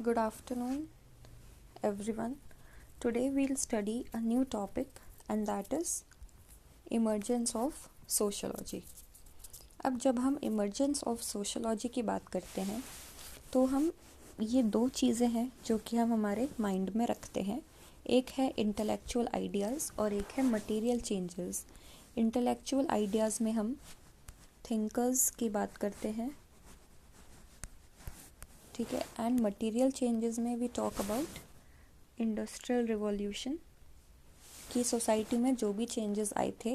Good afternoon, everyone. Today we'll study a new topic and that is emergence of sociology. अब जब हम emergence of sociology की बात करते हैं तो हम ये दो चीज़ें हैं जो कि हम हमारे माइंड में रखते हैं. एक है इंटेलेक्चुअल आइडियाज़ और एक है मटेरियल चेंजेस. इंटेलेक्चुअल आइडियाज़ में हम थिंकर्स की बात करते हैं, ठीक है. एंड मटेरियल चेंजेस में we talk about industrial revolution की सोसाइटी में जो भी चेंजेस आए थे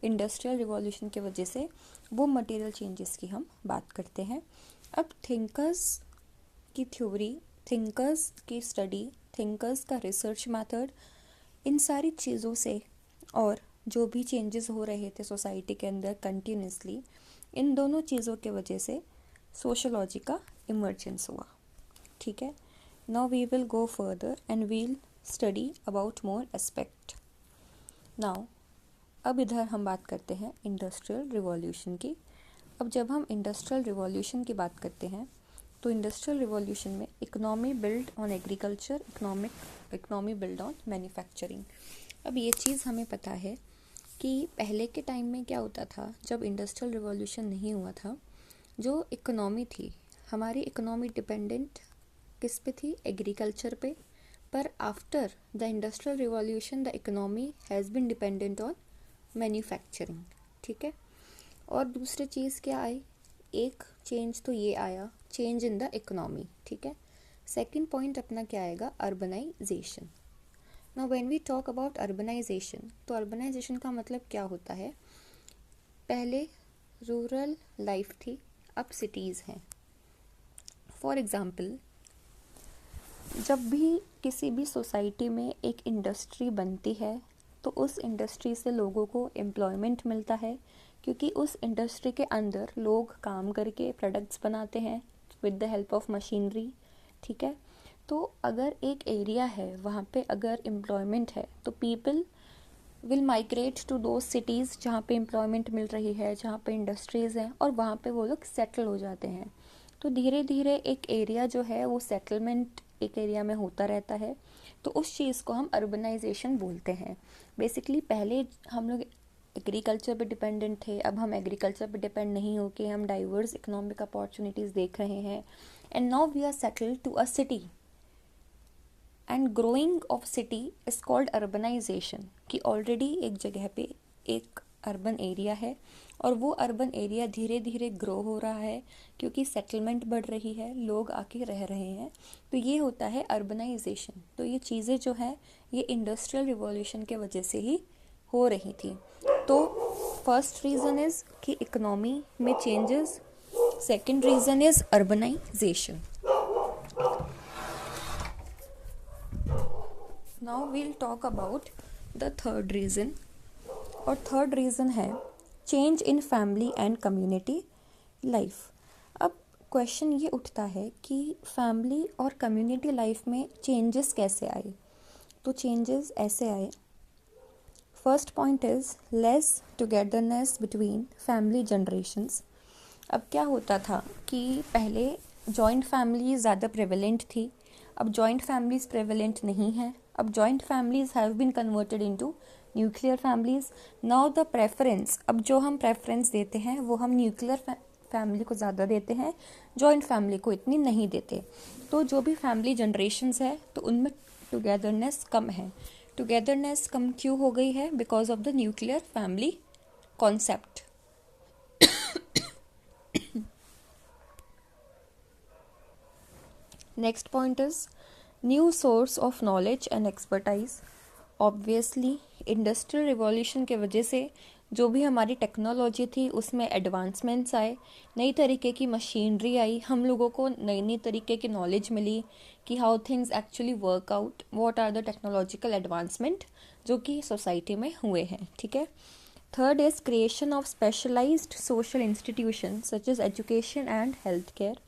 इंडस्ट्रियल रिवॉल्यूशन की वजह से, वो मटेरियल चेंजेस की हम बात करते हैं. अब थिंकर्स की थ्योरी, थिंकर्स की स्टडी, थिंकर्स का रिसर्च मेथड, इन सारी चीज़ों से और जो भी चेंजेस हो रहे थे सोसाइटी के अंदर कंटिन्यूसली, इन दोनों चीज़ों के वजह से सोशोलॉजी का इमर्जेंस हुआ, ठीक है. Now we will go further and we'll study about more aspect. Now अब इधर हम बात करते हैं इंडस्ट्रियल रिवॉल्यूशन की. अब जब हम इंडस्ट्रियल रिवॉल्यूशन की बात करते हैं तो इंडस्ट्रियल रिवॉल्यूशन में economy build on agriculture, economy build on manufacturing. अब ये चीज़ हमें पता है कि पहले के टाइम में क्या होता था, जब इंडस्ट्रियल रिवॉल्यूशन नहीं हुआ था, जो इकोनॉमी थी हमारी, इकोनॉमी डिपेंडेंट किस पे थी? एग्रीकल्चर पे. पर after the industrial revolution the economy has been dependent on manufacturing, ठीक है. और दूसरी चीज़ क्या आई? एक चेंज तो ये आया, चेंज इन द इकोनॉमी, ठीक है. सेकंड पॉइंट अपना क्या आएगा? Urbanization. Now when we talk about urbanization, तो अर्बनाइजेशन का मतलब क्या होता है? पहले रूरल लाइफ थी, अब सिटीज़ हैं. फॉर एग्ज़ाम्पल, जब भी किसी भी सोसाइटी में एक इंडस्ट्री बनती है तो उस इंडस्ट्री से लोगों को एम्प्लॉयमेंट मिलता है, क्योंकि उस इंडस्ट्री के अंदर लोग काम करके प्रोडक्ट्स बनाते हैं with the help of machinery, ठीक है. तो अगर एक एरिया है वहाँ पे अगर एम्प्लॉयमेंट है तो people will migrate to those cities जहाँ पे एम्प्लॉयमेंट मिल रही है, जहाँ पे इंडस्ट्रीज़ हैं, और वहाँ पे वो लोग सेटल हो जाते हैं. तो धीरे धीरे एक एरिया जो है वो सेटलमेंट एक एरिया में होता रहता है, तो उस चीज़ को हम अर्बनाइजेशन बोलते हैं. बेसिकली पहले हम लोग एग्रीकल्चर पे डिपेंडेंट थे, अब हम एग्रीकल्चर पे डिपेंड नहीं होके हम डाइवर्स इकोनॉमिक अपॉर्चुनिटीज़ देख रहे हैं. And now we are settled to a city and growing of city is called urbanization. कि ऑलरेडी एक जगह पे एक अर्बन एरिया है और वो अर्बन एरिया धीरे धीरे ग्रो हो रहा है क्योंकि सेटलमेंट बढ़ रही है, लोग आके रह रहे हैं, तो ये होता है अर्बनाइजेशन. तो ये चीज़ें जो है ये इंडस्ट्रियल रिवॉल्यूशन के वजह से ही हो रही थी. तो फर्स्ट रीज़न इज़ कि इकोनॉमी में changes, second reason is urbanization. Now we'll talk about the third reason, और थर्ड रीज़न है change in family and community life. अब क्वेश्चन ये उठता है कि फैमिली और कम्युनिटी लाइफ में चेंजेस कैसे आए. तो चेंजेस ऐसे आए. First point is less togetherness between family generations. अब क्या होता था कि पहले जॉइंट फैमिली ज़्यादा प्रेवलेंट थी, अब जॉइंट फैमिलीज़ प्रेवलेंट नहीं है. अब joint families have been converted into nuclear families. Now the preference, अब जो हम प्रेफरेंस देते हैं वो हम न्यूक्लियर फैमिली को ज़्यादा देते हैं, जॉइंट फैमिली को इतनी नहीं देते. तो जो भी फैमिली जनरेशन्स है तो उनमें टुगेदरनेस कम है. टुगेदरनेस कम क्यों हो गई है? Because of the nuclear family concept. Next point is new source of knowledge and expertise. Obviously industrial revolution के वजह से जो भी हमारी टेक्नोलॉजी थी उसमें एडवांसमेंट्स आए, नई तरीके की मशीनरी आई, हम लोगों को नई नई तरीके की नॉलेज मिली कि how things actually work out, what are the technological advancement जो कि सोसाइटी में हुए हैं, ठीक है. Third is creation of specialized social institution such as education and health care.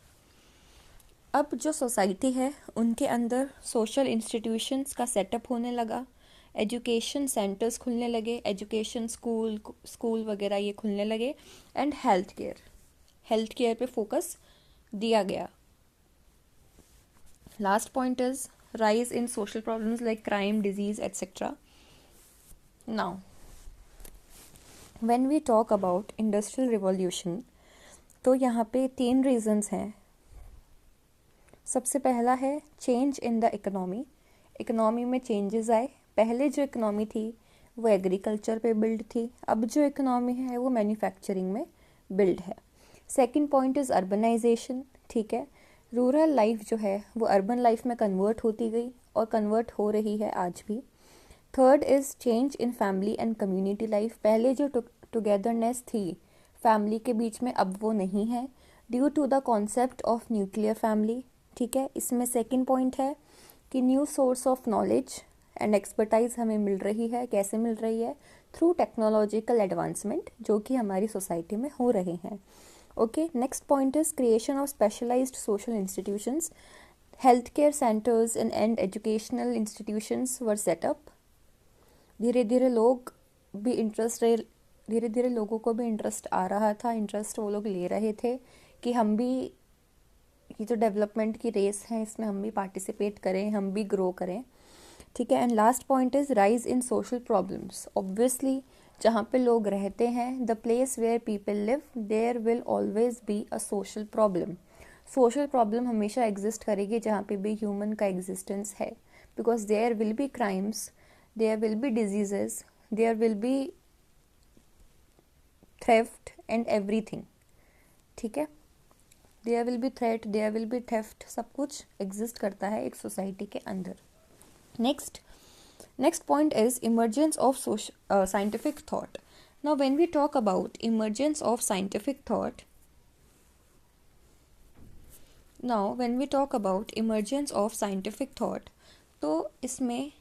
अब जो सोसाइटी है उनके अंदर सोशल इंस्टीट्यूशंस का सेटअप होने लगा, एजुकेशन सेंटर्स खुलने लगे, एजुकेशन स्कूल वगैरह ये खुलने लगे. एंड हेल्थ केयर पे फोकस दिया गया. Last point is rise in social problems like crime, disease, etc. Now, when we talk about industrial revolution, तो यहाँ पे 3 रीजंस हैं. सबसे पहला है change in the economy. Economy में चेंजेस आए. पहले जो इकोनॉमी थी वो एग्रीकल्चर पे बिल्ड थी, अब जो इकोनॉमी है वो मैन्युफैक्चरिंग में बिल्ड है. Second point is urbanization. ठीक है, रूरल लाइफ जो है वो अर्बन लाइफ में कन्वर्ट होती गई और कन्वर्ट हो रही है आज भी. Third is change in family and community life. पहले जो टुगेदरनेस थी फैमिली के बीच में अब वो नहीं है due to the concept of nuclear family. ठीक है, इसमें सेकंड पॉइंट है कि new source of knowledge and expertise हमें मिल रही है. कैसे मिल रही है? थ्रू टेक्नोलॉजिकल एडवांसमेंट जो कि हमारी सोसाइटी में हो रहे हैं. Okay, next point is creation of specialized social institutions. Health care centers and educational institutions were set up. धीरे धीरे लोगों को भी इंटरेस्ट आ रहा था. इंटरेस्ट वो लोग ले रहे थे कि हम भी ये जो डेवलपमेंट की रेस है इसमें हम भी पार्टिसिपेट करें, हम भी ग्रो करें. ठीक है. And last point is rise in social problems. Obviously जहाँ पे लोग रहते हैं, the place where people live, there will always be a social problem. Social problem हमेशा एग्जिस्ट करेगी जहाँ पे भी ह्यूमन का एग्जिस्टेंस है, because there will be crimes, there will be diseases, there will be theft and everything. ठीक है, there will be threat, there will be theft, सब कुछ एग्जिस्ट करता है एक सोसाइटी के अंदर. Next point is emergence of scientific thought. Now when we talk about emergence of scientific thought, तो इसमें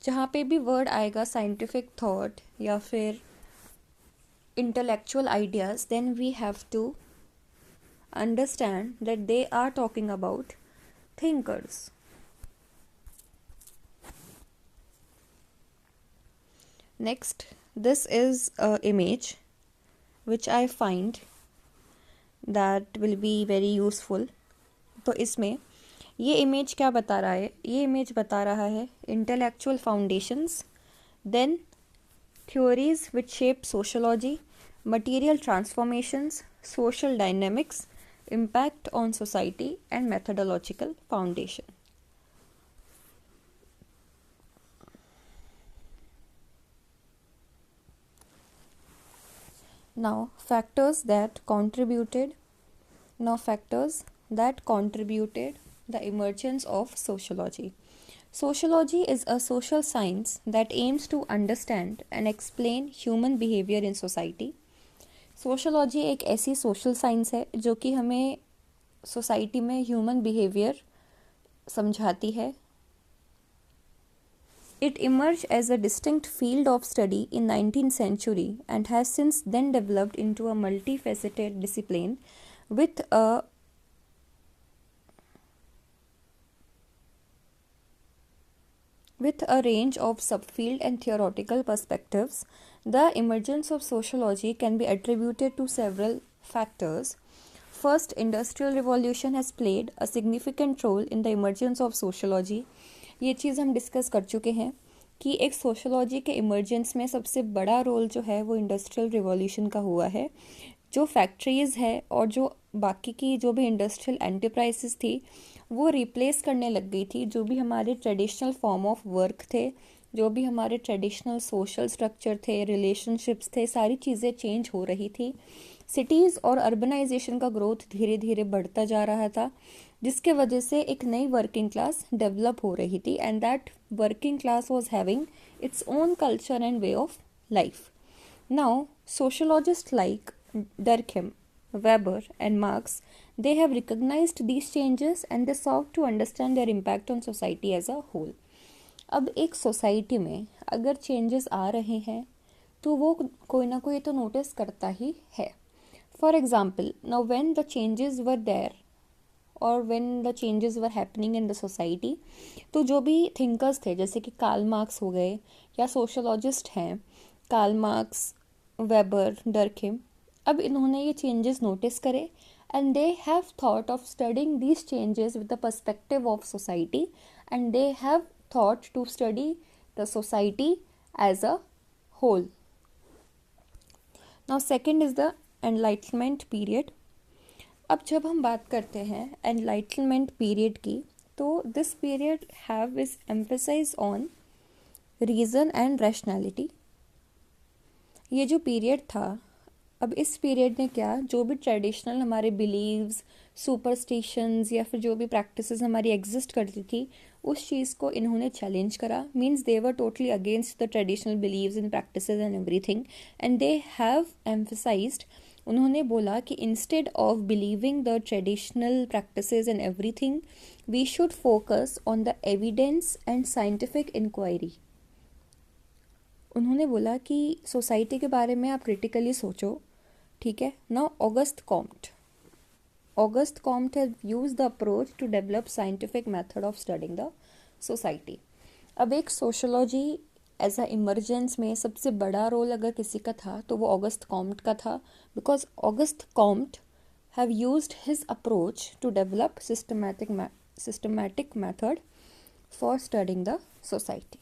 जहाँ पे भी वर्ड आएगा साइंटिफिक थॉट या फिर intellectual ideas, then we have to understand that they are talking about thinkers. Next, this is an image which I find that will be very useful. तो इसमें ये इमेज क्या बता रहा है? ये इमेज बता रहा है intellectual foundations, then theories which shape sociology, material transformations, social dynamics, impact on society and methodological foundation. Now factors that contributed the emergence of sociology. Sociology is a social science that aims to understand and explain human behavior in society. Sociology एक ऐसी social science है जो कि हमें society में human behaviour समझाती है. It emerged as a distinct field of study in 19th century and has since then developed into a multifaceted discipline with a range of subfield and theoretical perspectives. The emergence of sociology can be attributed to several factors. First, industrial revolution has played a significant role in the emergence of sociology. ये चीज़ हम discuss कर चुके हैं कि एक sociology के emergence में सबसे बड़ा रोल जो है वो इंडस्ट्रियल रिवॉल्यूशन का हुआ है. जो फैक्ट्रीज़ है और जो बाकी की जो भी इंडस्ट्रियल एंटरप्राइजेस थी वो रिप्लेस करने लग गई थी जो भी हमारे ट्रेडिशनल फॉर्म ऑफ वर्क थे, जो भी हमारे ट्रेडिशनल सोशल स्ट्रक्चर थे, रिलेशनशिप्स थे, सारी चीज़ें चेंज हो रही थी. सिटीज़ और अर्बनाइजेशन का ग्रोथ धीरे धीरे बढ़ता जा रहा था, जिसके वजह से एक नई वर्किंग क्लास डेवलप हो रही थी. And that working class was having its own culture and way of life. Now sociologist like Durkheim, Weber and Marx, they have recognized these changes and they sought to understand their impact on society as a whole. अब एक society में अगर changes आ रहे हैं तो वो कोई ना कोई तो नोटिस करता ही है. For example, now when the changes were there or when the changes were happening in the society, तो जो भी थिंकर्स थे जैसे कि कार्ल मार्क्स हो गए या सोशोलॉजिस्ट हैं कार्ल मार्क्स, वेबर, डर्कहेम, अब इन्होंने ये चेंजेस नोटिस करे. and they have thought of studying these changes with the perspective of society, and they have thought to study the society as a whole. Now second is the enlightenment period. अब जब हम बात करते हैं enlightenment period की, तो this period have is emphasize on reason and rationality. ये जो पीरियड था, अब इस पीरियड ने क्या, जो भी ट्रेडिशनल हमारे बिलीव्स, सुपरस्टिशंस या फिर जो भी प्रैक्टिसेस हमारी एग्जिस्ट करती थी, उस चीज़ को इन्होंने चैलेंज करा. Means they were totally against the traditional beliefs and practices and everything, and they have emphasised, उन्होंने बोला कि instead of believing the traditional practices and everything, we should focus on the evidence and scientific inquiry. उन्होंने बोला कि society के बारे में आप क्रिटिकली सोचो, ठीक है ना. August Comte have use the approach to develop scientific method of studying the society. अब एक सोशोलॉजी एज अ इमरजेंस में सबसे बड़ा रोल अगर किसी का था तो वो ऑगस्ट कॉम्ट का था, because August Comte have used his approach to develop systematic method for studying the society.